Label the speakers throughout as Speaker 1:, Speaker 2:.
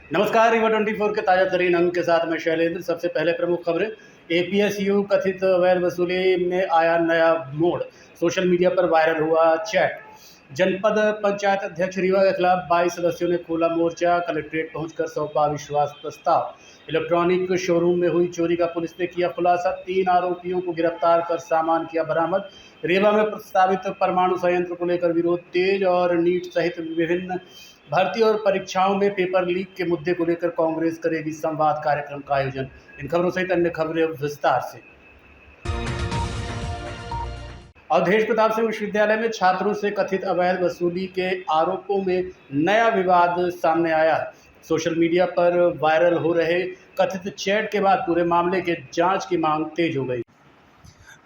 Speaker 1: नमस्कार, रीवा 24 के ताजा तरीन अंक के साथ मैं शैलेंद्र। सबसे पहले प्रमुख खबरें। एपीएसयू कथित अवैध वसूली में आया नया मोड़। सोशल मीडिया पर वायरल हुआ चैट। जनपद पंचायत अध्यक्ष रीवा के खिलाफ 22 सदस्यों ने खोला मोर्चा। कलेक्ट्रेट पहुंचकर सौंपा विश्वास प्रस्ताव। इलेक्ट्रॉनिक शोरूम में हुई चोरी का पुलिस ने किया खुलासा। 3 आरोपियों को गिरफ्तार कर सामान किया बरामद। रीवा में प्रस्तावित परमाणु संयंत्र को लेकर विरोध तेज। और नीट सहित विभिन्न भर्ती और परीक्षाओं में पेपर लीक के मुद्दे को लेकर कांग्रेस करेगी संवाद कार्यक्रम का आयोजन। इन खबरों सहित अन्य खबरें विस्तार से। अवधेश प्रताप सिंह विश्वविद्यालय में छात्रों से कथित अवैध वसूली के आरोपों में नया विवाद सामने आया। सोशल मीडिया पर वायरल हो रहे कथित चैट के बाद पूरे मामले के जांच की मांग तेज हो गई।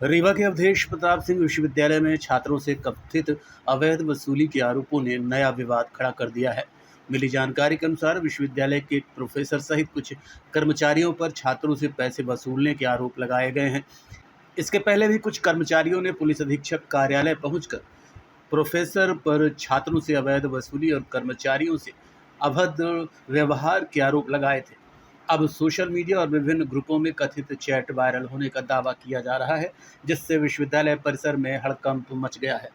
Speaker 1: रीवा के अवधेश प्रताप सिंह विश्वविद्यालय में छात्रों से कथित अवैध वसूली के आरोपों ने नया विवाद खड़ा कर दिया है। मिली जानकारी के अनुसार विश्वविद्यालय के प्रोफेसर सहित कुछ कर्मचारियों पर छात्रों से पैसे वसूलने के आरोप लगाए गए हैं। इसके पहले भी कुछ कर्मचारियों ने पुलिस अधीक्षक कार्यालय पहुंचकर प्रोफेसर पर छात्रों से अवैध वसूली और कर्मचारियों से अभद्र व्यवहार के आरोप लगाए थे। अब सोशल मीडिया और विभिन्न ग्रुपों में कथित चैट वायरल होने का दावा किया जा रहा है, जिससे विश्वविद्यालय परिसर में हड़कंप मच गया है।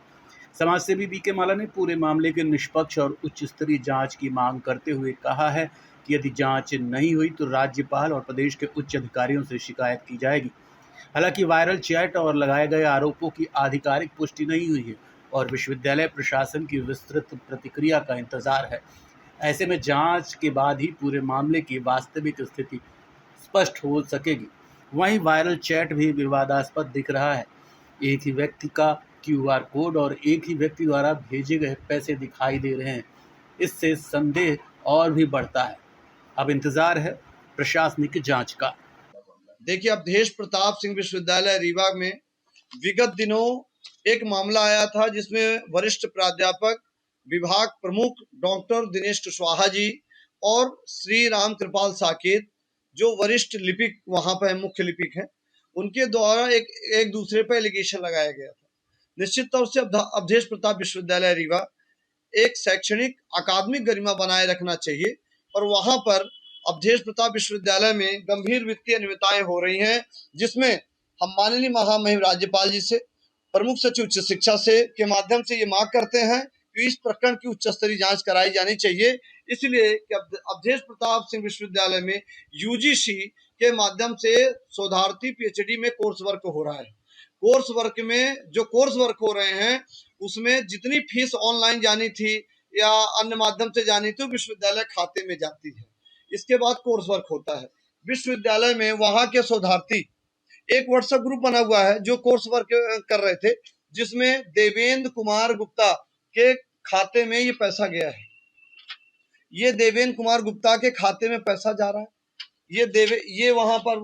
Speaker 1: समाजसेवी बीके माला ने पूरे मामले के निष्पक्ष और उच्च स्तरीय जांच की मांग करते हुए कहा है कि यदि जांच नहीं हुई तो राज्यपाल और प्रदेश के उच्च अधिकारियों से शिकायत की जाएगी। हालांकि वायरल चैट और लगाए गए आरोपों की आधिकारिक पुष्टि नहीं हुई है और विश्वविद्यालय प्रशासन की विस्तृत प्रतिक्रिया का इंतजार है। ऐसे में जांच के बाद ही पूरे मामले की वास्तविक स्थिति स्पष्ट हो सकेगी। वहीं वायरल चैट भी विवादास्पद दिख रहा है। एक ही व्यक्ति का क्यूआर कोड और एक ही व्यक्ति द्वारा भेजे गए पैसे दिखाई दे रहे हैं। इससे संदेह और भी बढ़ता है। अब इंतजार है प्रशासनिक जांच का।
Speaker 2: देखिए, अवधेश प्रताप सिंह विश्वविद्यालय रीवा में विगत दिनों एक मामला आया था जिसमें वरिष्ठ प्राध्यापक विभाग प्रमुख डॉक्टर दिनेश कुशवाहा जी और श्री राम कृपाल साकेत, जो वरिष्ठ लिपिक वहां पर मुख्य लिपिक हैं, उनके द्वारा एक दूसरे पर एलिगेशन लगाया गया था। निश्चित तौर से अवधेश प्रताप विश्वविद्यालय रीवा एक शैक्षणिक अकादमिक गरिमा बनाए रखना चाहिए, और वहां पर अवधेश प्रताप विश्वविद्यालय में गंभीर वित्तीय अनियमितताएं हो रही हैं, जिसमें हम माननीय महामहिम राज्यपाल जी से, प्रमुख सचिव उच्च शिक्षा से के माध्यम से ये मांग करते हैं कि इस प्रकरण की उच्च स्तरीय जांच कराई जानी चाहिए। इसलिए कि अवधेश प्रताप सिंह विश्वविद्यालय में यूजीसी के माध्यम से शोधार्थी पीएचडी में कोर्स वर्क हो रहा है। कोर्स वर्क में जो कोर्स वर्क हो रहे हैं उसमें जितनी फीस ऑनलाइन जानी थी या अन्य माध्यम से जानी थी, विश्वविद्यालय खाते में जाती है। इसके बाद कोर्स वर्क होता है। विश्वविद्यालय में वहां के शोधार्थी, एक व्हाट्सएप ग्रुप बना हुआ है जो कोर्स वर्क कर रहे थे, जिसमें देवेंद्र कुमार गुप्ता के खाते में ये पैसा गया है। ये देवेंद्र कुमार गुप्ता के खाते में पैसा जा रहा है। ये वहां पर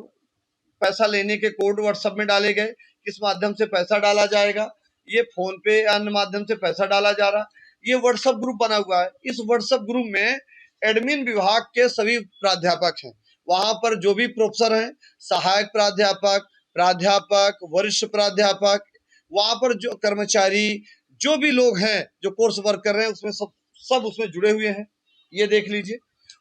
Speaker 2: पैसा लेने के कोड व्हाट्सएप में डाले गए, किस माध्यम से पैसा डाला जाएगा, ये फोन पे अन्य माध्यम से पैसा डाला जा रहा। ये व्हाट्सएप ग्रुप बना हुआ है। इस व्हाट्सएप ग्रुप में एडमिन विभाग के सभी प्राध्यापक हैं। वहां पर जो भी प्रोफेसर हैं, सहायक प्राध्यापक, प्राध्यापक, वरिष्ठ प्राध्यापक, वहां पर जो कर्मचारी, जो भी लोग हैं जो कोर्स वर्क कर रहे हैं, उसमें सब उसमें जुड़े हुए हैं। ये देख लीजिए।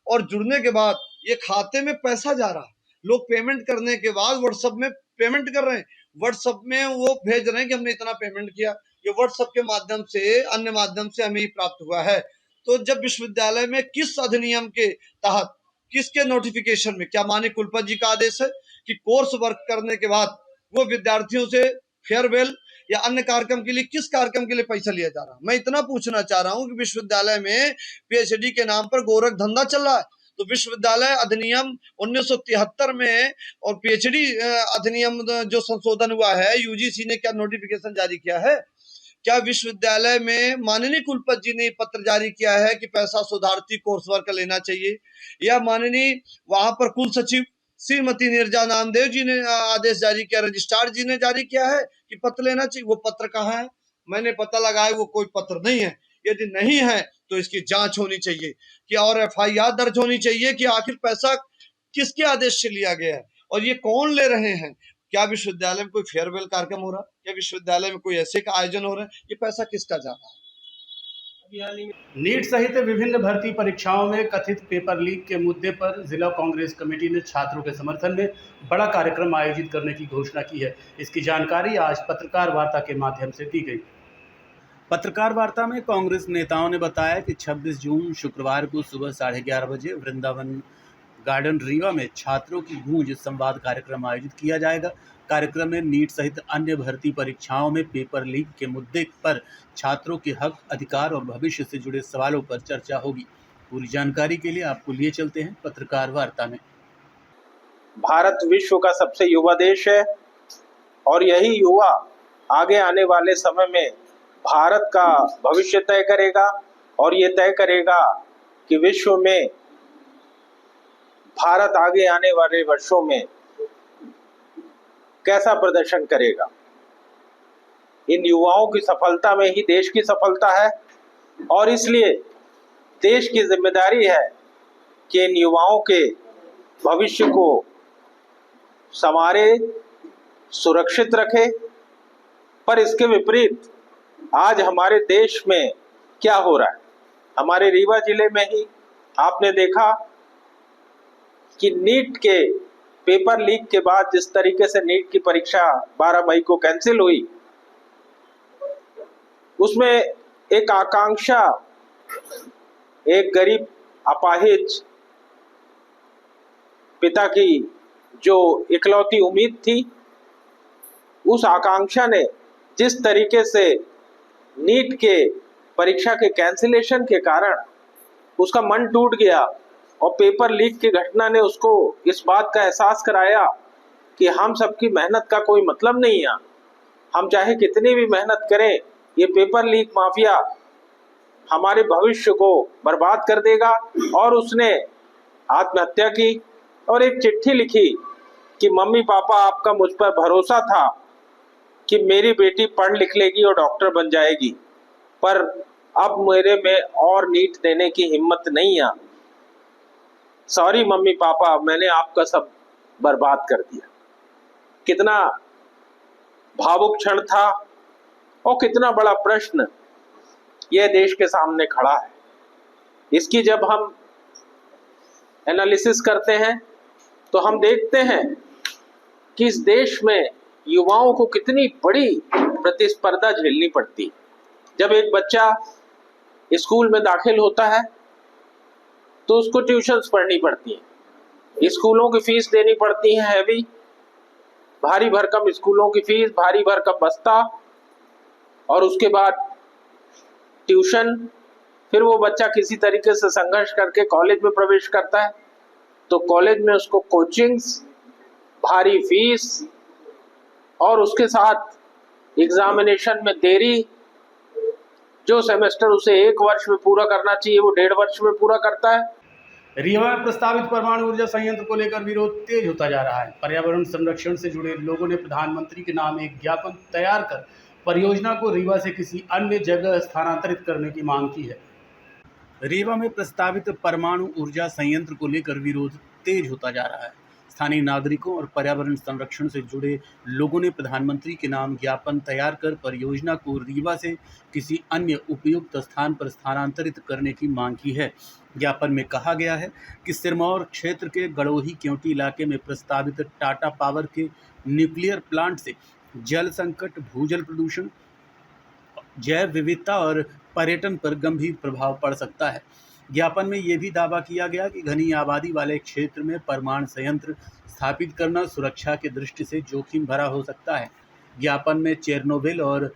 Speaker 2: और जुड़ने के बाद ये खाते में पैसा जा रहा है। लोग पेमेंट करने के बाद व्हाट्सएप में पेमेंट कर रहे हैं, व्हाट्सएप में वो भेज रहे हैं कि हमने इतना पेमेंट किया। ये व्हाट्सएप के माध्यम से, अन्य माध्यम से हमें प्राप्त हुआ है। तो जब विश्वविद्यालय में किस अधिनियम के तहत, किसके नोटिफिकेशन में, क्या माननीय कुलपति जी का आदेश है कि कोर्स वर्क करने के बाद वो विद्यार्थियों से फेयरवेल या अन्य कार्यक्रम के लिए, किस कार्यक्रम के लिए पैसा लिया जा रहा है? मैं इतना पूछना चाह रहा हूं कि विश्वविद्यालय में पीएचडी के नाम पर गोरख धंधा चल रहा है। तो विश्वविद्यालय अधिनियम 1973 में और पीएचडी अधिनियम जो संशोधन हुआ है, यूजीसी ने क्या नोटिफिकेशन जारी किया है? क्या विश्वविद्यालय में माननीय कुलपति जी ने पत्र जारी किया है कि पैसा शोधार्थी कोर्स वर्क लेना चाहिए? या माननीय वहां पर कुल सचिव श्रीमती नीरजा नामदेव जी ने आदेश जारी किया, रजिस्ट्रार जी ने जारी किया है कि पत्र लेना चाहिए? वो पत्र कहाँ है? मैंने पता लगाया, वो कोई पत्र नहीं है। यदि नहीं है तो इसकी जांच होनी चाहिए कि और एफआईआर दर्ज होनी चाहिए कि आखिर पैसा किसके आदेश से लिया गया है और ये कौन ले रहे हैं। क्या विश्वविद्यालय में कोई फेयरवेल कार्यक्रम हो रहा है? क्या विश्वविद्यालय में कोई ऐसे का आयोजन हो रहा है? ये पैसा किसका जा रहा है?
Speaker 1: नीट सहित विभिन्न भर्ती परीक्षाओं में कथित पेपर लीक के मुद्दे पर जिला कांग्रेस कमेटी ने छात्रों के समर्थन में बड़ा कार्यक्रम आयोजित करने की घोषणा की है। इसकी जानकारी आज पत्रकार वार्ता के माध्यम से दी गई। पत्रकार वार्ता में कांग्रेस नेताओं ने बताया कि 26 जून शुक्रवार को सुबह 11:30 बजे वृंदावन गार्डन रीवा में छात्रों की गूंज संवाद कार्यक्रम आयोजित किया जाएगा। कार्यक्रम में नीट सहित अन्य भर्ती परीक्षाओं में पेपर लीक के मुद्दे पर छात्रों के हक, अधिकार और भविष्य से जुड़े सवालों पर चर्चा होगी। पूरी जानकारी के लिए आपको लिए चलते हैं पत्रकार वार्ता में।
Speaker 3: भारत विश्व का सबसे युवा देश है और यही युवा आगे आने वाले समय में भारत का भविष्य तय करेगा और ये तय करेगा कि विश्व में भारत आगे आने वाले वर्षों में कैसा प्रदर्शन करेगा। इन युवाओं की सफलता में ही देश की सफलता है और इसलिए देश की जिम्मेदारी है कि इन युवाओं के भविष्य को संवारे, सुरक्षित रखे। पर इसके विपरीत आज हमारे देश में क्या हो रहा है, हमारे रीवा जिले में ही आपने देखा कि नीट के पेपर लीक के बाद जिस तरीके से नीट की परीक्षा 12 मई को कैंसिल हुई, उसमें एक आकांक्षा, एक गरीब अपाहिज पिता की जो इकलौती उम्मीद थी, उस आकांक्षा ने जिस तरीके से नीट के परीक्षा के कैंसिलेशन के कारण उसका मन टूट गया और पेपर लीक की घटना ने उसको इस बात का एहसास कराया कि हम सबकी मेहनत का कोई मतलब नहीं है। हम चाहे कितनी भी मेहनत करें, ये पेपर लीक माफिया हमारे भविष्य को बर्बाद कर देगा। और उसने आत्महत्या की और एक चिट्ठी लिखी कि मम्मी पापा, आपका मुझ पर भरोसा था कि मेरी बेटी पढ़ लिख लेगी और डॉक्टर बन जाएगी, पर अब मेरे में और नीट देने की हिम्मत नहीं है। सॉरी मम्मी पापा, मैंने आपका सब बर्बाद कर दिया। कितना भावुक क्षण था और कितना बड़ा प्रश्न यह देश के सामने खड़ा है। इसकी जब हम एनालिसिस करते हैं तो हम देखते हैं कि इस देश में युवाओं को कितनी बड़ी प्रतिस्पर्धा झेलनी पड़ती। जब एक बच्चा स्कूल में दाखिल होता है तो उसको ट्यूशन्स पढ़नी पड़ती हैं, स्कूलों की फीस देनी पड़ती है हैवी, भारी भरकम स्कूलों की फीस, भारी भरकम बस्ता, और उसके बाद ट्यूशन। फिर वो बच्चा किसी तरीके से संघर्ष करके कॉलेज में प्रवेश करता है तो कॉलेज में उसको कोचिंग्स, भारी फीस और उसके साथ एग्जामिनेशन में देरी। जो सेमेस्टर उसे 1 वर्ष में पूरा करना चाहिए वो 1.5 वर्ष में पूरा करता है।
Speaker 1: रीवा में प्रस्तावित परमाणु ऊर्जा संयंत्र को लेकर विरोध तेज होता जा रहा है। पर्यावरण संरक्षण से जुड़े लोगों ने प्रधानमंत्री के नाम एक ज्ञापन तैयार कर परियोजना को रीवा से किसी अन्य जगह स्थानांतरित करने की मांग की है। रीवा में प्रस्तावित परमाणु ऊर्जा संयंत्र को लेकर विरोध तेज होता जा रहा है। स्थानीय नागरिकों और पर्यावरण संरक्षण से जुड़े लोगों ने प्रधानमंत्री के नाम ज्ञापन तैयार कर परियोजना को रीवा से किसी अन्य उपयुक्त स्थान पर स्थानांतरित करने की मांग की है। ज्ञापन में कहा गया है कि सिरमौर क्षेत्र के गड़ोही क्योंटी इलाके में प्रस्तावित टाटा पावर के न्यूक्लियर प्लांट से जल संकट, भूजल प्रदूषण, जैव विविधता और पर्यटन पर गंभीर प्रभाव पड़ सकता है। ज्ञापन में यह भी दावा किया गया कि घनी आबादी वाले क्षेत्र में परमाणु संयंत्र स्थापित करना सुरक्षा की दृष्टि से जोखिम भरा हो सकता है। ज्ञापन में चेरनोबिल और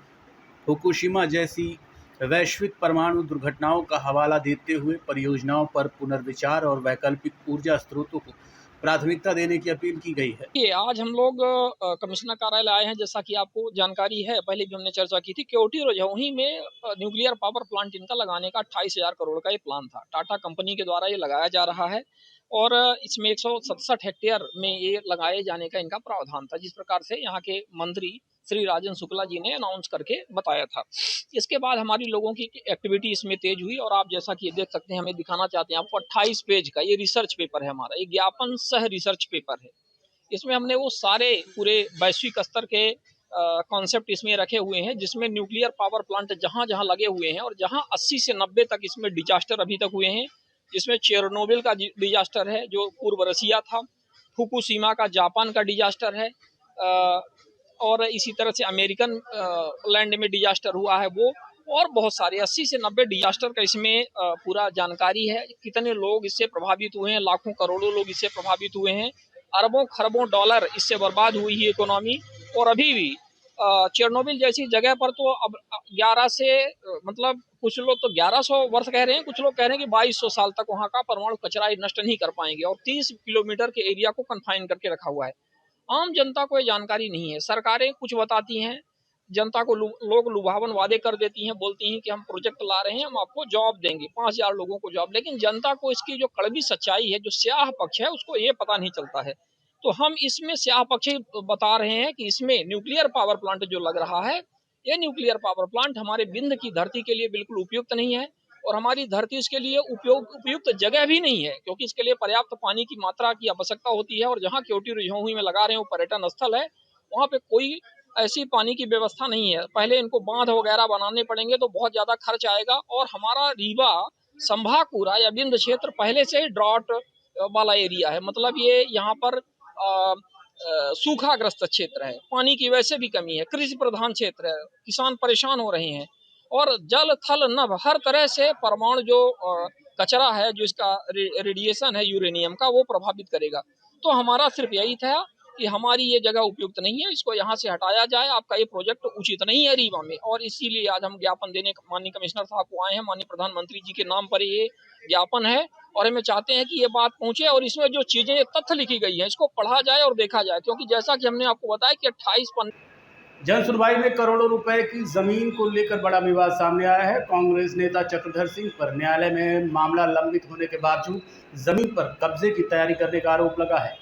Speaker 1: फुकुशिमा जैसी वैश्विक परमाणु दुर्घटनाओं का हवाला देते हुए परियोजनाओं पर पुनर्विचार और वैकल्पिक ऊर्जा स्रोतों को प्राथमिकता देने की अपील की गई है।
Speaker 4: ये आज हम लोग कमिश्नर कार्यालय आए हैं। जैसा कि आपको जानकारी है, पहले भी हमने चर्चा की थी, केवटी और जौही में न्यूक्लियर पावर प्लांट इनका लगाने का 28,000 करोड़ का ये प्लान था। टाटा कंपनी के द्वारा ये लगाया जा रहा है और इसमें 167 हेक्टेयर में ये लगाए जाने का इनका प्रावधान था, जिस प्रकार से यहाँ के मंत्री श्री राजन शुक्ला जी ने अनाउंस करके बताया था। इसके बाद हमारी लोगों की एक्टिविटी इसमें तेज हुई और आप जैसा कि देख सकते हैं, हमें दिखाना चाहते हैं आपको 28 पेज का ये रिसर्च पेपर है हमारा, ये ज्ञापन सह रिसर्च पेपर है। इसमें हमने वो सारे पूरे वैश्विक स्तर के कॉन्सेप्ट इसमें रखे हुए हैं, जिसमें न्यूक्लियर पावर प्लांट जहां जहां लगे हुए हैं और जहां 80 से 90 तक इसमें डिजास्टर अभी तक हुए हैं, जिसमें चेरनोबिल का डिजास्टर है जो पूर्व रसिया था, फुकुशिमा का जापान का डिजास्टर है, और इसी तरह से अमेरिकन लैंड में डिजास्टर हुआ है वो, और बहुत सारे 80 से 90 डिजास्टर का इसमें पूरा जानकारी है। कितने लोग इससे प्रभावित हुए हैं, लाखों करोड़ों लोग इससे प्रभावित हुए हैं, अरबों खरबों डॉलर इससे बर्बाद हुई है इकोनॉमी। और अभी भी चेरनोबिल जैसी जगह पर तो अब 11 से मतलब कुछ लोग तो 1100 वर्ष कह रहे हैं, कुछ लोग कह रहे हैं कि 2200 साल तक वहां का परमाणु कचरा नष्ट नहीं कर पाएंगे, और 30 किलोमीटर के एरिया को कन्फाइन करके रखा हुआ है। आम जनता को ये जानकारी नहीं है। सरकारें कुछ बताती हैं, जनता को लोग लुभावन वादे कर देती हैं, बोलती हैं कि हम प्रोजेक्ट ला रहे हैं, हम आपको जॉब देंगे, 5000 लोगों को जॉब, लेकिन जनता को इसकी जो कड़वी सच्चाई है, जो स्याह पक्ष है, उसको ये पता नहीं चलता है। तो हम इसमें स्याह पक्ष ही बता रहे हैं कि इसमें न्यूक्लियर पावर प्लांट जो लग रहा है, ये न्यूक्लियर पावर प्लांट हमारे विंध्य की धरती के लिए बिल्कुल उपयुक्त नहीं है, और हमारी धरती इसके लिए उपयुक्त जगह भी नहीं है, क्योंकि इसके लिए पर्याप्त पानी की मात्रा की आवश्यकता होती है। और जहाँ क्योटी रिझाऊ में लगा रहे हैं वो पर्यटन स्थल है, वहाँ पे कोई ऐसी पानी की व्यवस्था नहीं है। पहले इनको बांध वगैरह बनाने पड़ेंगे तो बहुत ज्यादा खर्च आएगा, और हमारा रीवा संभाग पूरा या विंध्य क्षेत्र पहले से ही ड्रॉट वाला एरिया है, मतलब ये यहाँ पर सूखाग्रस्त क्षेत्र है, पानी की वैसे भी कमी है, कृषि प्रधान क्षेत्र है, किसान परेशान हो रहे हैं, और जल थल नभ हर तरह से परमाणु जो कचरा है, जो इसका रेडिएशन है यूरेनियम का, वो प्रभावित करेगा। तो हमारा सिर्फ यही था कि हमारी ये जगह उपयुक्त नहीं है, इसको यहाँ से हटाया जाए, आपका ये प्रोजेक्ट उचित नहीं है रीवा में। और इसीलिए आज हम ज्ञापन देने माननीय कमिश्नर साहब को आए हैं, माननीय प्रधानमंत्री जी के नाम पर ये ज्ञापन है, और हमें चाहते हैं कि ये बात पहुंचे, और इसमें जो चीजें तथ्य लिखी गई है इसको पढ़ा जाए और देखा जाए, क्योंकि जैसा कि हमने आपको बताया कि 28
Speaker 1: जन सुनवाई में करोड़ों रुपए की जमीन को लेकर बड़ा विवाद सामने आया है। कांग्रेस नेता चक्रधर सिंह पर न्यायालय में मामला लंबित होने के बावजूद जमीन पर कब्जे की तैयारी करने का आरोप लगा है।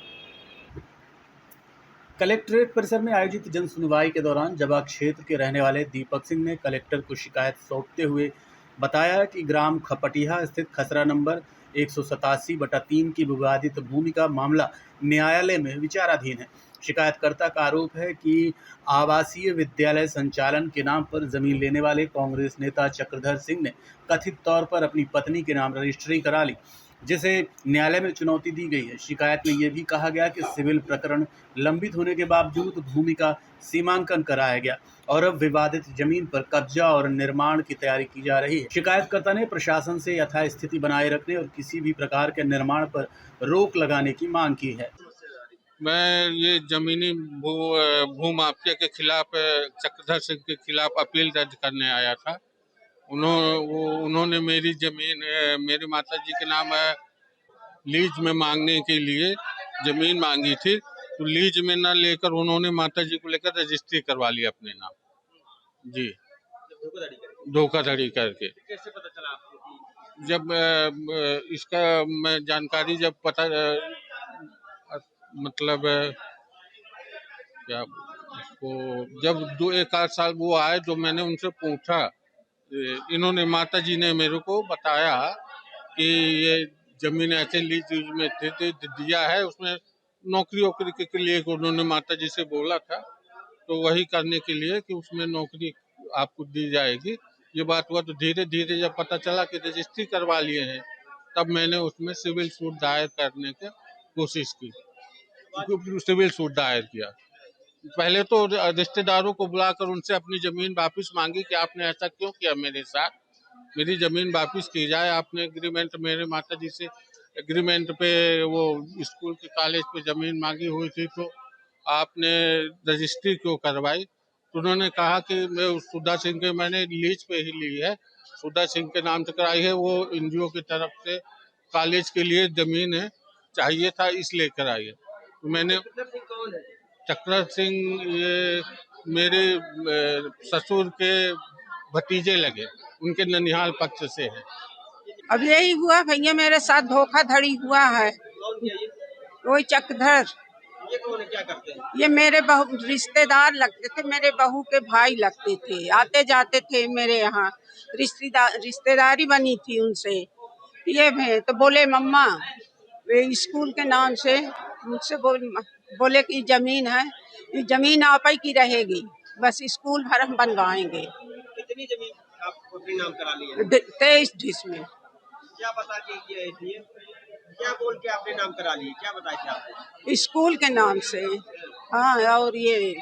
Speaker 1: कलेक्ट्रेट परिसर में आयोजित जन सुनवाई के दौरान जबा क्षेत्र के रहने वाले दीपक सिंह ने कलेक्टर को शिकायत सौंपते हुए बताया कि ग्राम खपटिया स्थित खसरा नंबर 187/3 की विवादित भूमि का मामला न्यायालय में विचाराधीन है। शिकायतकर्ता का आरोप है कि आवासीय विद्यालय संचालन के नाम पर जमीन लेने वाले कांग्रेस नेता चक्रधर सिंह ने कथित तौर पर अपनी पत्नी के नाम रजिस्ट्री करा ली, जिसे न्यायालय में चुनौती दी गई है। शिकायत में यह भी कहा गया कि सिविल प्रकरण लंबित होने के बावजूद भूमि का सीमांकन कराया गया और अब विवादित जमीन पर कब्जा और निर्माण की तैयारी की जा रही है। शिकायतकर्ता ने प्रशासन से यथास्थिति बनाए रखने और किसी भी प्रकार के निर्माण पर रोक लगाने की मांग की है।
Speaker 5: मैं ये जमीनी भूमाफिया के खिलाफ, चक्रधर सिंह के खिलाफ अपील दर्ज करने आया था। उन्होंने मेरी जमीन मेरी माता जी के नाम लीज में मांगने के लिए जमीन मांगी थी, तो लीज में न लेकर उन्होंने माता जी को लेकर रजिस्ट्री करवा ली अपने नाम। जी, धोखाधड़ी करके।
Speaker 3: कैसे पता चला आपको?
Speaker 5: जब इसका मैं जानकारी जब पता मतलब क्या उसको जब 1 साल वो आए तो मैंने उनसे पूछा, इन्होंने माता जी ने मेरे को बताया कि ये जमीन ऐसे लीज में दिया है, उसमें नौकरी के लिए उन्होंने माता जी से बोला था, तो वही करने के लिए कि उसमें नौकरी आपको दी जाएगी। ये बात हुआ, तो धीरे धीरे जब पता चला कि रजिस्ट्री करवा लिए हैं, तब मैंने उसमें सिविल सूट दायर करने की कोशिश की, सिविल सूट दायर किया। पहले तो रिश्तेदारों को बुलाकर उनसे अपनी जमीन वापस मांगी कि आपने ऐसा क्यों किया मेरे साथ, मेरी जमीन वापस की जाए। आपने एग्रीमेंट मेरे माता जी से एग्रीमेंट पे वो स्कूल के कॉलेज पे जमीन मांगी हुई थी, तो आपने रजिस्ट्री क्यों करवाई? तो उन्होंने कहा कि मैं सुधा सिंह के मैंने लीज पे ही ली है, सुधा सिंह के नाम से कराई है, वो एनजीओ की तरफ से कॉलेज के लिए जमीन है चाहिए था इसलिए कराई है। तो मैंने चक्रधर सिंह ये मेरे ससुर के भतीजे लगे, उनके ननिहाल पक्ष से है।
Speaker 6: अब यही हुआ भैया, मेरे साथ धोखाधड़ी हुआ है। वही चक्रधर,
Speaker 3: ये कौन है, क्या करते हैं?
Speaker 6: ये मेरे बहू रिश्तेदार लगते थे, मेरे बहू के भाई लगते थे, आते जाते थे मेरे यहाँ, रिश्तेदारी बनी थी उनसे। ये तो बोले मम्मा वे स्कूल के नाम से मुझसे बोल बोले कि जमीन है, ये जमीन आप ही की रहेगी, बस स्कूल भर हम बनवाएंगे।
Speaker 7: कितनी जमीन आप अपने नाम करा ली है?
Speaker 6: 23 डिसमिल।
Speaker 7: क्या बता के ये थी? क्या बोल के आपने नाम करा लिए? क्या बताए थे आपको?
Speaker 6: स्कूल के नाम से। हाँ, और ये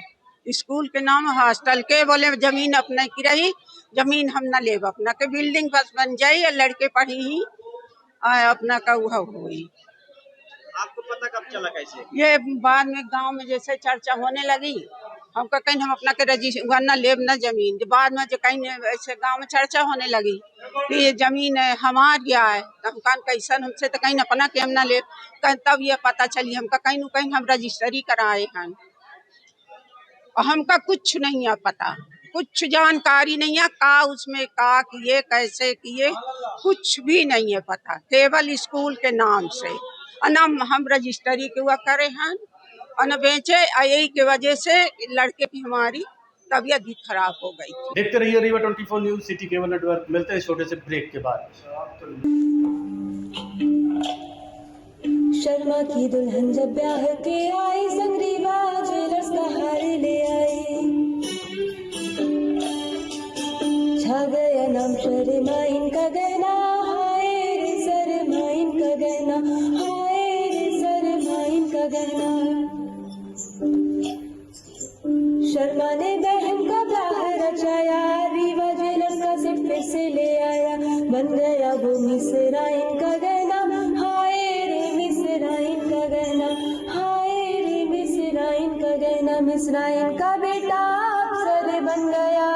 Speaker 6: स्कूल के नाम हॉस्टल के बोले जमीन अपने की रही, जमीन हम न लेब अपना के, बिल्डिंग बस बन जाई, लड़के पढ़ी ही अपना का वह हुई।
Speaker 7: आपको पता कब चला कैसे?
Speaker 6: ये बाद में गांव में जैसे चर्चा होने लगी, हमका कहीं हम अपना के रजिस्टर वरना लेब न जमीन, बाद में जो कहीं ऐसे गांव में चर्चा होने लगी कि ये जमीन है हमार या है, तो हम कहा कैसन हमसे तो कहीं अपना के हम न लेब, तब ये पता चली हमका कहीं न कहीं हम रजिस्ट्री कराए हैं और हमका कुछ नहीं है पता, कुछ जानकारी नहीं है का उसमें का किए कैसे किए, कुछ भी नहीं है पता, केवल स्कूल के नाम से न हम रजिस्ट्री के हुआ करे हैं और न बेचे। यही के वजह से लड़के की हमारी तबीयत भी खराब हो गई थी।
Speaker 1: देखते रहिए Rewa 24 news city cable network. मिलते हैं छोटे से ब्रेक के बाद।
Speaker 8: शर्मा की दुल्हन जब ब्याह के आई, संग रीवा ज्वेलर्स का हार ले आई। छा गया नाम शर्मा इनका गहना, हाय रे शर्मा इनका गहना, हाय रे शर्मा इनका गहना। शर्मा ने बहन का ब्याह रचाया, रीवा ज्वेलर्स का सेट फिर से ले आया, बन गया वो मिसरा इनका गहना, हाय रे मिसरा इनका गहना, हाय रे मिसरा इनका गहना। मिसरा इनका बेटा अफसर बन गया,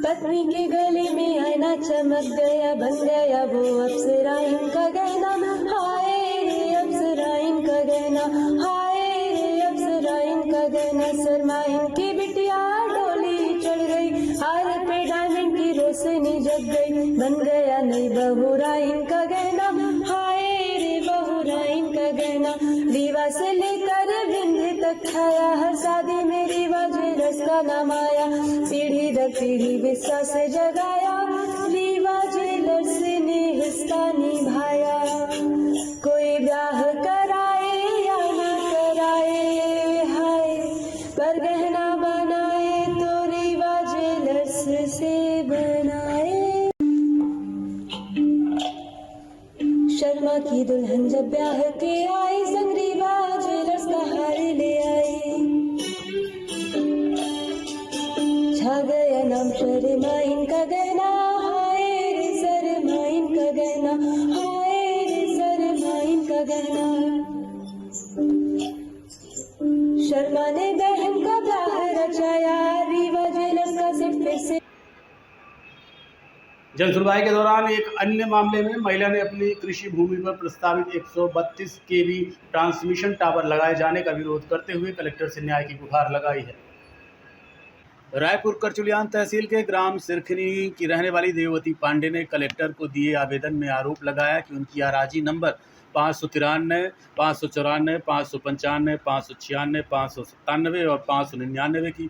Speaker 8: पत्नी के गले में आईना चमक गया, बन गया वो अफसरा इनका गहना, हाय रे अफसरा इनका गहना, हाय रे अफसरा इनका गहना। शर्मा इनकी बिटिया डोली चढ़ गई, हार पे डायमंड की रोशनी जग गई, बन गया नई बहुरा इनका गहना, हाय रे बहुरा इनका गहना। रीवा से लेकर विंध्य तक छाया, हर शादी में रीवा ज्वेलर्स का नाम आया, पीढ़ी दर पीढ़ी विश्वास से जगाया, रीवा ज्वेलर्स ने हिस्सा निभाया। कोई ब्याह कराए या ना कराए, हाय पर गहना बनाए तो रीवा ज्वेलर्स से बनाए। शर्मा की दुल्हन जब ब्याह के आई, संग रीवा ज्वेलर्स का हार ले आई। छा गया नाम शर्मा इनका गहना, हाय रे शर्मा इनका गहना, हाय रे शर्मा इनका गहना। शर्मा ने बहन का ब्याह रचाया, रीवा ज्वेलर्स का सेट फिर से।
Speaker 1: जन सुनवाई के दौरान एक अन्य मामले में महिला ने अपनी कृषि भूमि पर प्रस्तावित 132 केवी ट्रांसमिशन टावर लगाए जाने का विरोध करते हुए कलेक्टर से न्याय की गुहार लगाई है। रायपुर करचुलियान तहसील के ग्राम सिरखनी की रहने वाली देववती पांडे ने कलेक्टर को दिए आवेदन में आरोप लगाया कि उनकी अराजी नंबर 593, 594, 595, 596, 597 और 599 की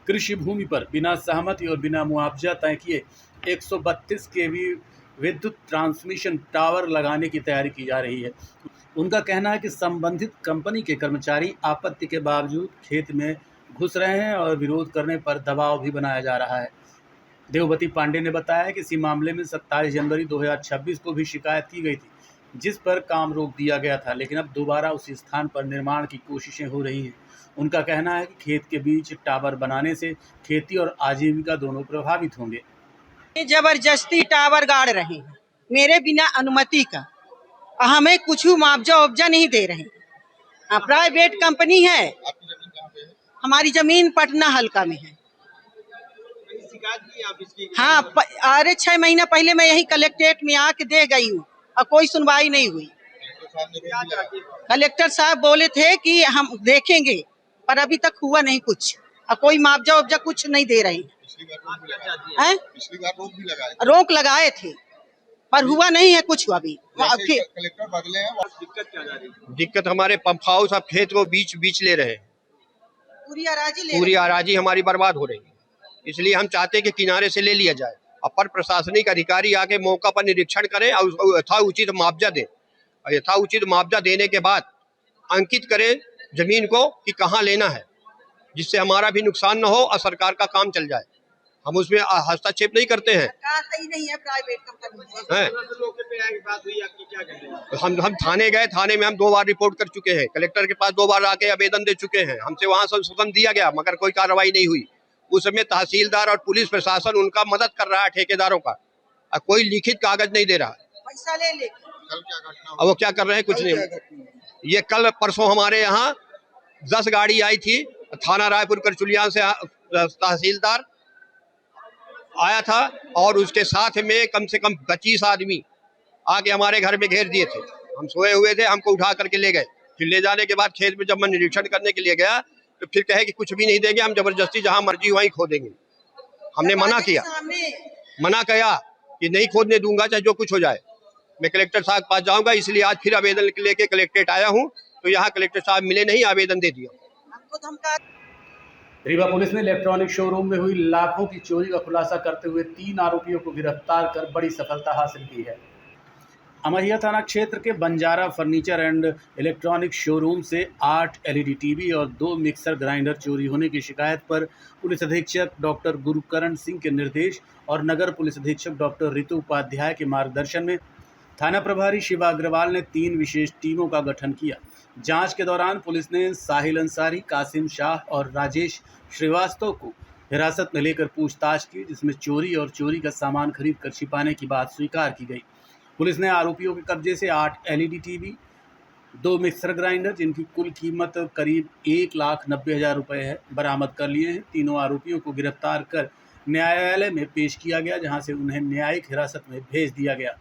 Speaker 1: कृषि भूमि पर बिना सहमति और बिना मुआवजा तय किए 132 केवी विद्युत ट्रांसमिशन टावर लगाने की तैयारी की जा रही है। उनका कहना है कि संबंधित कंपनी के कर्मचारी आपत्ति के बावजूद खेत में घुस रहे हैं और विरोध करने पर दबाव भी बनाया जा रहा है। देववती पांडे ने बताया कि इसी मामले में 27 जनवरी 2026 को भी शिकायत की गई थी, जिस पर काम रोक दिया गया था, लेकिन अब दोबारा उसी स्थान पर निर्माण की कोशिशें हो रही हैं। उनका कहना है कि खेत के बीच टावर बनाने से खेती और आजीविका दोनों प्रभावित होंगे।
Speaker 9: जबरदस्ती टावर गाड़ रहे हैं मेरे बिना अनुमति का, हमें कुछ मुआवजा उपजा नहीं दे रहे हैं। प्राइवेट कंपनी है। हमारी जमीन पटना हल्का में है। हाँ, अरे 6 महीना पहले मैं यही कलेक्ट्रेट में आके दे गई हूँ और कोई सुनवाई नहीं हुई। कलेक्टर साहब बोले थे कि हम देखेंगे, पर अभी तक हुआ नहीं कुछ और कोई मुआवजा उपजा कुछ नहीं दे रहे हैं। पिछली बार रोक लगाए थे पर हुआ नहीं है कुछ अभी।
Speaker 2: कलेक्टर बदले हैं, दिक्कत क्या जा रही है?
Speaker 7: दिक्कत हमारे पंप हाउस अब खेत को बीच ले रहे हैं, पूरी अराजी हमारी बर्बाद हो रही है। इसलिए हम चाहते हैं कि किनारे से ले लिया जाए और पर प्रशासनिक अधिकारी आके मौका पर निरीक्षण करें और यथा उचित मुआवजा दें। और यथाउचित मुआवजा देने के बाद अंकित करें जमीन को कि कहाँ लेना है, जिससे हमारा भी नुकसान न हो और सरकार का काम चल जाए। हम उसमें हस्तक्षेप नहीं करते हैं।
Speaker 9: सही नहीं है प्राइवेट कंपनी
Speaker 7: हैं? हम थाने गए, थाने में हम 2 बार रिपोर्ट कर चुके हैं, कलेक्टर के पास 2 बार आके आवेदन दे चुके हैं, हमसे वहां संशोधन दिया गया मगर कोई कार्रवाई नहीं हुई। उस समय तहसीलदार और पुलिस प्रशासन उनका मदद कर रहा है ठेकेदारों का, और कोई लिखित कागज नहीं दे रहा।
Speaker 9: पैसा ले ले।
Speaker 7: अब वो क्या कर रहे हैं, कुछ नहीं। ये कल परसों हमारे यहाँ 10 गाड़ी आई थी, थाना रायपुर करचुलिया से तहसीलदार आया था और उसके साथ में कम से कम 25 आदमी आके हमारे घर में घेर दिए थे। हम सोए हुए थे, हमको उठा करके ले गए। फिर ले जाने के बाद खेत में जब मैं निरीक्षण करने के लिए गया तो फिर कहे कि कुछ भी नहीं देंगे, हम जबरदस्ती जहां मर्जी वहीं खोदेंगे। हमने मना किया, मना किया कि नहीं खोदने दूंगा चाहे जो कुछ हो जाए। मैं कलेक्टर साहब के पास जाऊंगा, इसलिए आज फिर आवेदन लेके कलेक्ट्रेट आया हूँ। तो यहाँ कलेक्टर साहब मिले नहीं, आवेदन दे दिया।
Speaker 1: रीवा पुलिस ने इलेक्ट्रॉनिक शोरूम में हुई लाखों की चोरी का खुलासा करते हुए 3 आरोपियों को गिरफ्तार कर बड़ी सफलता हासिल की है। अमरिया थाना क्षेत्र के Banjara furniture and electronic showroom से 8 LED टीवी और 2 मिक्सर ग्राइंडर चोरी होने की शिकायत पर पुलिस अधीक्षक डॉक्टर गुरुकरण सिंह के निर्देश और नगर पुलिस अधीक्षक डॉक्टर ऋतु उपाध्याय के मार्गदर्शन में थाना प्रभारी शिवा अग्रवाल ने 3 विशेष टीमों का गठन किया। जांच के दौरान पुलिस ने साहिल अंसारी, कासिम शाह और राजेश श्रीवास्तव को हिरासत में लेकर पूछताछ की, जिसमें चोरी और चोरी का सामान खरीद कर छिपाने की बात स्वीकार की गई। पुलिस ने आरोपियों के कब्जे से 8 LED टीवी, 2 मिक्सर ग्राइंडर जिनकी कुल कीमत करीब 1,90,000 रुपये है बरामद कर लिए हैं। तीनों आरोपियों को गिरफ्तार कर न्यायालय में पेश किया गया, जहां से उन्हें न्यायिक हिरासत में भेज दिया गया।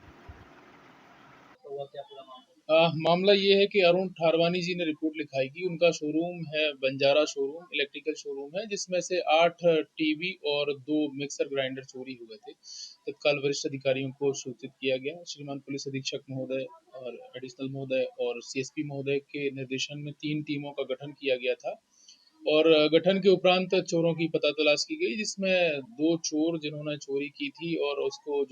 Speaker 10: मामला ये है कि अरुण ठारवानी जी ने रिपोर्ट लिखाई कि उनका शोरूम है बंजारा शोरूम, इलेक्ट्रिकल शोरूम है, जिसमें से 8 टीवी और 2 मिक्सर ग्राइंडर चोरी हुए थे। तत्काल वरिष्ठ अधिकारियों को सूचित किया गया। श्रीमान पुलिस अधीक्षक महोदय और एडिशनल महोदय और CSP महोदय के निर्देशन में 3 टीमों का गठन किया गया था और गठन के उपरांत चोरों की पता तलाश की गई, जिसमें 2 चोर जिन्होंने चोरी की थी और उसको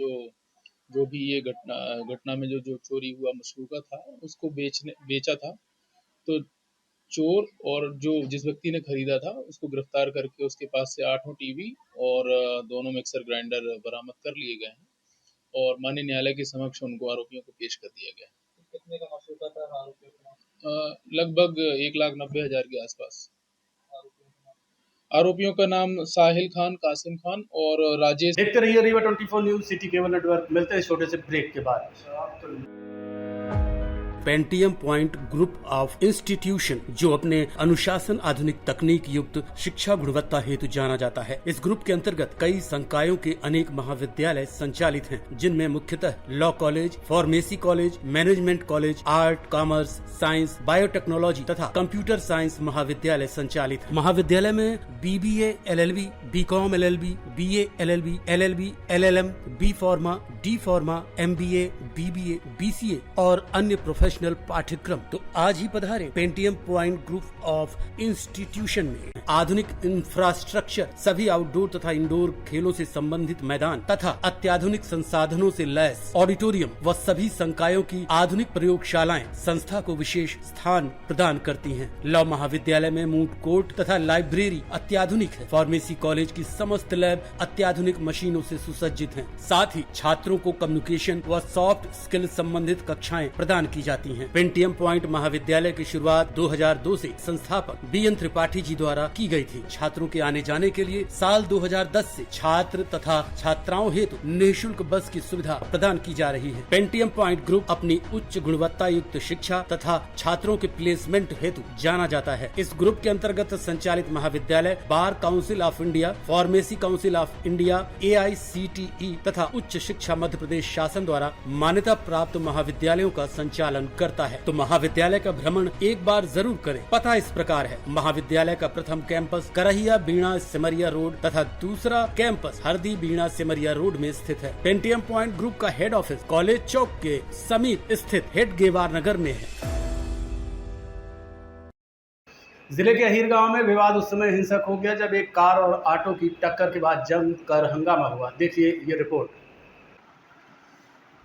Speaker 10: जो भी ये घटना में जो चोरी हुआ मशरूका था उसको बेचा था, तो चोर और जिस व्यक्ति ने खरीदा था उसको गिरफ्तार करके उसके पास से 8 टीवी और दोनों मिक्सर ग्राइंडर बरामद कर लिए गए हैं और माननीय न्यायालय के समक्ष उनको आरोपियों को पेश कर दिया गया।
Speaker 11: कितने का मशरूका था आरोपियों का?
Speaker 10: लगभग 1,90,000 के आसपास। आरोपियों का नाम साहिल खान, कासिम खान और राजेश।
Speaker 1: देखते रहिए Rewa 24 news, city cable network. मिलते हैं छोटे से ब्रेक के बाद।
Speaker 12: Pentium point group of institution, जो अपने अनुशासन, आधुनिक तकनीक युक्त शिक्षा गुणवत्ता हेतु जाना जाता है। इस ग्रुप के अंतर्गत कई संकायों के अनेक महाविद्यालय संचालित हैं, जिनमें मुख्यतः law college, pharmacy college, management college, art, commerce, science, biotechnology तथा कंप्यूटर साइंस महाविद्यालय संचालित है। महाविद्यालय में BBA, LLB, BCom LLB, BA LLB, LLB, LLM, B Pharma, D Pharma, MBA, BBA, BCA और अन्य प्रोफेशनल पाठ्यक्रम। तो आज ही पधारे Pentium point group of institution में। आधुनिक इंफ्रास्ट्रक्चर, सभी आउटडोर तथा इंडोर खेलों से संबंधित मैदान तथा अत्याधुनिक संसाधनों से लैस ऑडिटोरियम व सभी संकायों की आधुनिक प्रयोगशालाएं संस्था को विशेष स्थान प्रदान करती हैं। लॉ महाविद्यालय में मूट कोर्ट तथा लाइब्रेरी अत्याधुनिक है। फार्मेसी कॉलेज की समस्त लैब अत्याधुनिक मशीनों से सुसज्जित हैं। साथ ही छात्रों को कम्युनिकेशन व सॉफ्ट स्किल संबंधित कक्षाएं प्रदान की जाती हैं। पेंटियम पॉइंट महाविद्यालय की शुरुआत 2002 से संस्थापक BN त्रिपाठी जी द्वारा की गई थी। छात्रों के आने जाने के लिए साल 2010 से छात्र तथा छात्राओं हेतु निःशुल्क बस की सुविधा प्रदान की जा रही है। पेंटियम पॉइंट ग्रुप अपनी उच्च गुणवत्ता युक्त शिक्षा तथा छात्रों के प्लेसमेंट हेतु जाना जाता है। इस ग्रुप के अंतर्गत संचालित महाविद्यालय bar council of India, pharmacy council of India, AICTE तथा उच्च शिक्षा मध्य प्रदेश शासन द्वारा मान्यता प्राप्त महाविद्यालयों का संचालन करता है। तो महाविद्यालय का भ्रमण एक बार जरूर करें। पता इस प्रकार है। महाविद्यालय का प्रथम कैंपस करहिया बीणा सिमरिया रोड तथा दूसरा कैंपस हरदी बीणा सिमरिया रोड में स्थित है। पेंटियम पॉइंट ग्रुप का हेड ऑफिस कॉलेज चौक के समीप स्थित हेडगेवार नगर में है।
Speaker 1: जिले के अहीर गांव में विवाद उस समय हिंसक हो गया जब एक कार और ऑटो की टक्कर के बाद जमकर हंगामा हुआ। देखिए ये रिपोर्ट।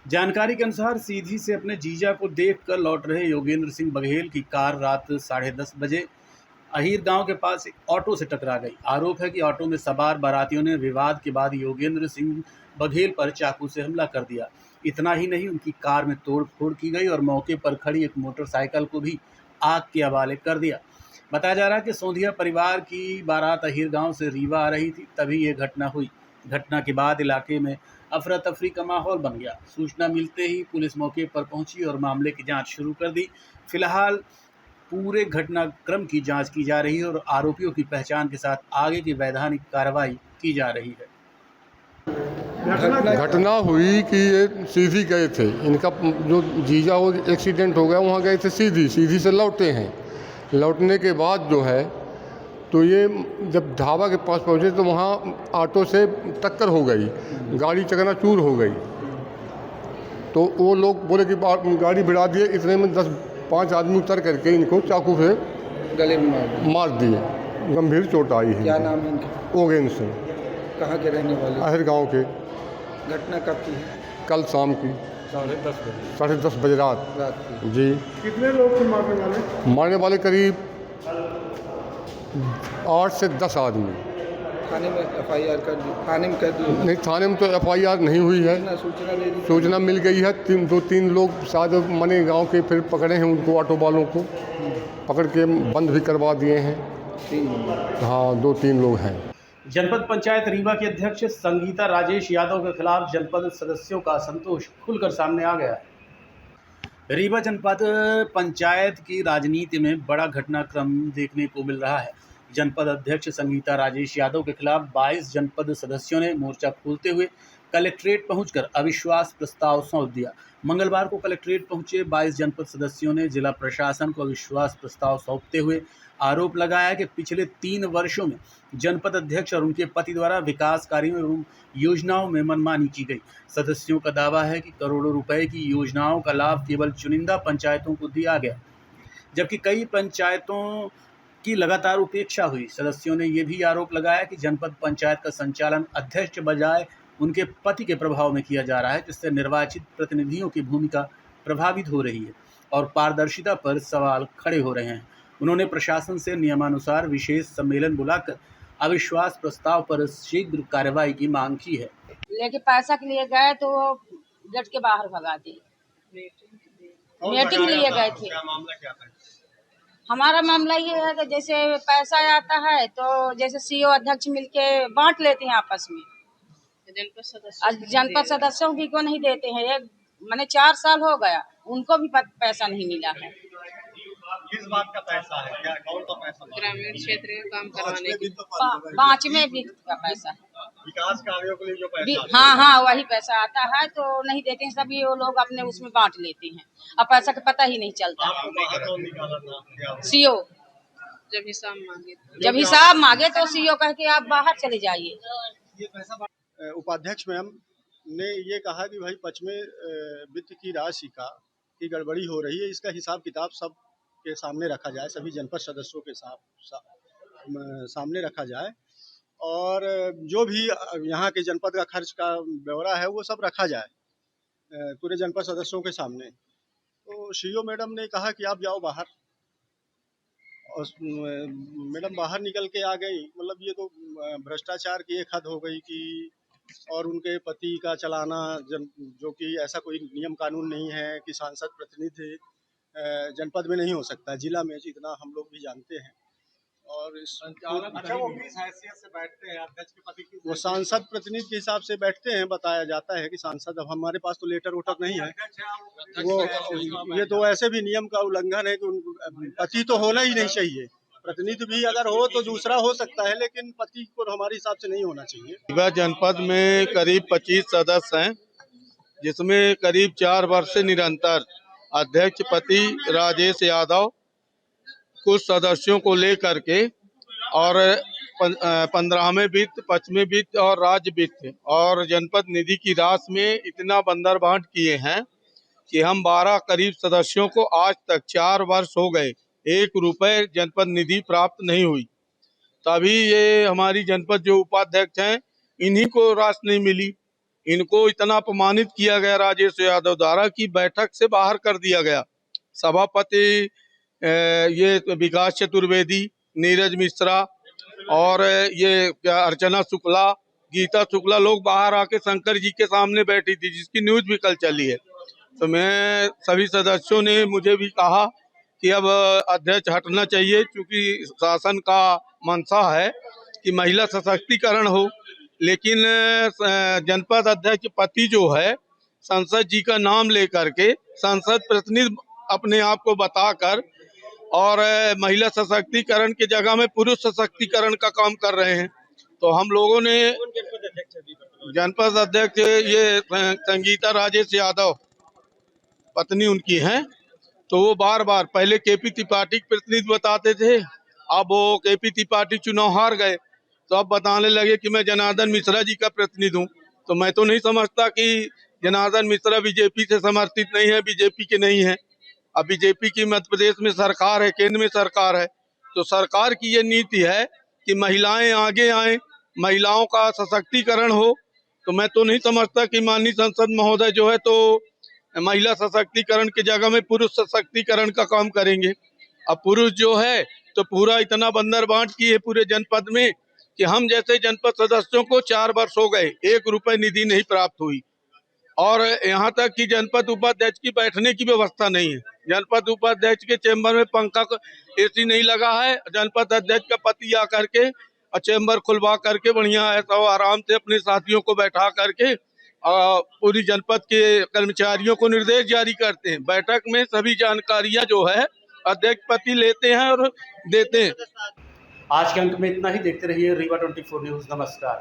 Speaker 1: जानकारी के अनुसार सीधी से अपने जीजा को देखकर लौट रहे योगेंद्र सिंह बघेल की कार रात 10:30 बजे अहीर गांव के पास एक ऑटो से टकरा गई। आरोप है कि ऑटो में सवार बारातियों ने विवाद के बाद योगेंद्र सिंह बघेल पर चाकू से हमला कर दिया। इतना ही नहीं, उनकी कार में तोड़फोड़ की गई और मौके पर खड़ी एक मोटरसाइकिल को भी आग के हवाले कर दिया। बताया जा रहा है कि सोंधिया परिवार की बारात अहीर गांव से रीवा आ रही थी, तभी ये घटना हुई। घटना के बाद इलाके में अफरा तफरी का माहौल बन गया। सूचना मिलते ही पुलिस मौके पर पहुंची और मामले की जांच शुरू कर दी। फिलहाल पूरे घटनाक्रम की जांच की जा रही है और आरोपियों की पहचान के साथ आगे की वैधानिक कार्रवाई की जा रही है।
Speaker 13: घटना हुई कि ये सीधी गए थे, इनका जो जीजा वो एक्सीडेंट हो गया, वहाँ गए थे सीधी से लौटे हैं। लौटने के बाद जो है तो ये जब ढाबा के पास पहुँचे तो वहाँ ऑटो से टक्कर हो गई, गाड़ी चकनाचूर हो गई। तो वो लोग बोले कि गाड़ी भिड़ा दिए। इतने में 10-5 आदमी उतर करके इनको चाकू से
Speaker 11: गले में
Speaker 13: मार दिए। गंभीर चोट आई है।
Speaker 11: क्या नाम है इनका?
Speaker 13: योगेंद्र सिंह।
Speaker 11: कहाँ के रहने वाले?
Speaker 13: अहिर गांव के।
Speaker 11: घटना कब की है?
Speaker 13: कल शाम की 10:30 बजे रात
Speaker 11: की।
Speaker 13: जी।
Speaker 11: कितने लोग थे मारने वाले?
Speaker 13: मारने वाले करीब 8 से 10 आदमी।
Speaker 11: थाने में FIR कर दी? थाने में कर दी?
Speaker 13: नहीं, थाने में तो FIR नहीं हुई है।
Speaker 11: सूचना दे दी?
Speaker 13: सूचना मिल गई है। 2-3 लोग शायद मने गांव के फिर पकड़े हैं उनको, ऑटो वालों को पकड़ के बंद भी करवा दिए हैं।
Speaker 11: 3 लोग?
Speaker 13: हाँ, 2-3 लोग हैं।
Speaker 1: जनपद पंचायत रीवा के अध्यक्ष संगीता राजेश यादव के खिलाफ जनपद सदस्यों का असंतोष खुलकर सामने आ गया है। रीवा जनपद पंचायत की राजनीति में बड़ा घटनाक्रम देखने को मिल रहा है। जनपद अध्यक्ष संगीता राजेश यादव के खिलाफ 22 जनपद सदस्यों ने मोर्चा खोलते हुए कलेक्ट्रेट पहुंचकर अविश्वास प्रस्ताव सौंप दिया। मंगलवार को कलेक्ट्रेट पहुंचे 22 जनपद सदस्यों ने जिला प्रशासन को अविश्वास प्रस्ताव सौंपते हुए आरोप लगाया कि पिछले 3 वर्षों में जनपद अध्यक्ष और उनके पति द्वारा विकास कार्यों एवं योजनाओं में मनमानी की गई। सदस्यों का दावा है कि करोड़ों रुपए की योजनाओं का लाभ केवल चुनिंदा पंचायतों को दिया गया, जबकि कई पंचायतों की लगातार उपेक्षा हुई। सदस्यों ने यह भी आरोप लगाया कि जनपद पंचायत का संचालन अध्यक्ष बजाय उनके पति के प्रभाव में किया जा रहा है, जिससे निर्वाचित प्रतिनिधियों की भूमिका प्रभावित हो रही है और पारदर्शिता पर सवाल खड़े हो रहे हैं। उन्होंने प्रशासन से नियमानुसार विशेष सम्मेलन बुलाकर अविश्वास प्रस्ताव पर शीघ्र कार्रवाई की मांग की है।
Speaker 6: लेके पैसा के लिए गए तो गेट के बाहर भगा दिए। मीटिंग लिए गए थे। हमारा मामला ये है कि जैसे पैसा आता है तो जैसे CO अध्यक्ष मिलके बांट लेते हैं आपस में। जनपद सदस्यों की को नहीं देते हैं। एक मैंने 4 साल हो गया, उनको भी पैसा नहीं मिला है।
Speaker 7: किस बात का पैसा है? क्या कौन सा पैसा?
Speaker 6: ग्रामीण क्षेत्र में काम करवाने के 5वें वित्त का पैसा है।
Speaker 7: विकास कार्यों के लिए जो पैसा?
Speaker 6: हाँ, वही पैसा आता है तो नहीं देते हैं। सभी वो लोग अपने उसमें बांट लेते हैं। अब पैसा का पता ही नहीं चलता। CO जब हिसाब मांगे तो CO कह के आप बाहर चले जाइए।
Speaker 14: उपाध्यक्ष मैम ने ये कहा कि भाई 5वें वित्त की राशि की गड़बड़ी हो रही है, इसका हिसाब किताब सब के सामने रखा जाए, सभी जनपद सदस्यों के सामने रखा जाए और जो भी यहाँ के जनपद का खर्च का ब्यौरा है वो सब रखा जाए पूरे जनपद सदस्यों के सामने। तो CO मैडम ने कहा कि आप जाओ बाहर, और मैडम बाहर निकल के आ गई। मतलब ये तो भ्रष्टाचार की एक हद हो गई कि और उनके पति का चलाना, जो कि ऐसा कोई नियम कानून नहीं है कि सांसद प्रतिनिधि जनपद में नहीं हो सकता, जिला में जितना हम लोग भी जानते हैं। और
Speaker 7: अच्छा, वो किस हैसियत से बैठते हैं? अध्यक्ष के पति की?
Speaker 14: वो सांसद प्रतिनिधि के हिसाब से बैठते हैं। बताया जाता है कि सांसद, अब हमारे पास तो लेटर वोटर नहीं है। वो ये तो ऐसे भी नियम का उल्लंघन है कि पति तो होना ही नहीं चाहिए। प्रतिनिधि भी अगर हो तो दूसरा हो सकता है, लेकिन पति को हमारे हिसाब से नहीं होना चाहिए।
Speaker 5: रीवा जनपद में करीब 25 सदस्य हैं, जिसमें करीब 4 वर्ष से निरंतर अध्यक्ष पति राजेश यादव कुछ सदस्यों को लेकर के और 15वें वित्त, 5वें वित्त और राज्य वित्त और जनपद निधि की राशि में इतना बंदरबांट किए हैं कि हम 12 करीब सदस्यों को आज तक 4 वर्ष हो गए 1 रुपए जनपद निधि प्राप्त नहीं हुई। तभी ये हमारी जनपद जो उपाध्यक्ष हैं, इन्हीं को राशि नहीं मिली। इनको इतना अपमानित किया गया राजेश यादव द्वारा कि बैठक से बाहर कर दिया गया। सभापति ये विकास चतुर्वेदी, नीरज मिश्रा और ये अर्चना शुक्ला, गीता शुक्ला लोग बाहर आके शंकर जी के सामने बैठी थी, जिसकी न्यूज भी कल चली है। तो मैं सभी सदस्यों ने मुझे भी कहा कि अब अध्यक्ष हटना चाहिए, क्योंकि शासन का मंशा है कि महिला सशक्तिकरण हो, लेकिन जनपद अध्यक्ष पति जो है संसद जी का नाम लेकर के संसद प्रतिनिधि अपने आप को बताकर और महिला सशक्तिकरण की जगह में पुरुष सशक्तिकरण का काम कर रहे हैं। तो हम लोगों ने जनपद अध्यक्ष ये संगीता राजेश यादव पत्नी उनकी हैं, तो वो बार बार पहले केपी त्रिपाठी प्रतिनिधि बताते थे, अब वो केपी त्रिपाठी चुनाव हार गए तो अब बताने लगे कि मैं जनार्दन मिश्रा जी का प्रतिनिधि हूँ। तो मैं तो नहीं समझता कि जनार्दन मिश्रा बीजेपी से समर्थित नहीं है, बीजेपी के नहीं है। अब बीजेपी की मध्य प्रदेश में सरकार है, केंद्र में सरकार है, तो सरकार की ये नीति है कि महिलाएं आगे आए, महिलाओं का सशक्तिकरण हो। तो मैं तो नहीं समझता कि माननीय संसद महोदय जो है तो महिला सशक्तिकरण की जगह में पुरुष सशक्तिकरण का काम करेंगे। अब पुरुष जो है तो पूरा इतना बंदर बांट किए पूरे जनपद में कि हम जैसे जनपद सदस्यों को 4 वर्ष हो गए, 1 रुपए निधि नहीं प्राप्त हुई, और यहाँ तक कि जनपद उपाध्यक्ष की बैठने की व्यवस्था नहीं है। जनपद उपाध्यक्ष के चेंबर में पंखा एसी नहीं लगा है। जनपद अध्यक्ष का पति आकर के और चेंबर खुलवा करके बढ़िया ऐसा आराम से अपने साथियों को बैठा करके पूरी जनपद के कर्मचारियों को निर्देश जारी करते हैं। बैठक में सभी जानकारियां जो है अध्यक्ष पति लेते हैं और देते हैं।
Speaker 1: आज के अंक में इतना ही। देखते रहिए रीवा 24 न्यूज़। नमस्कार।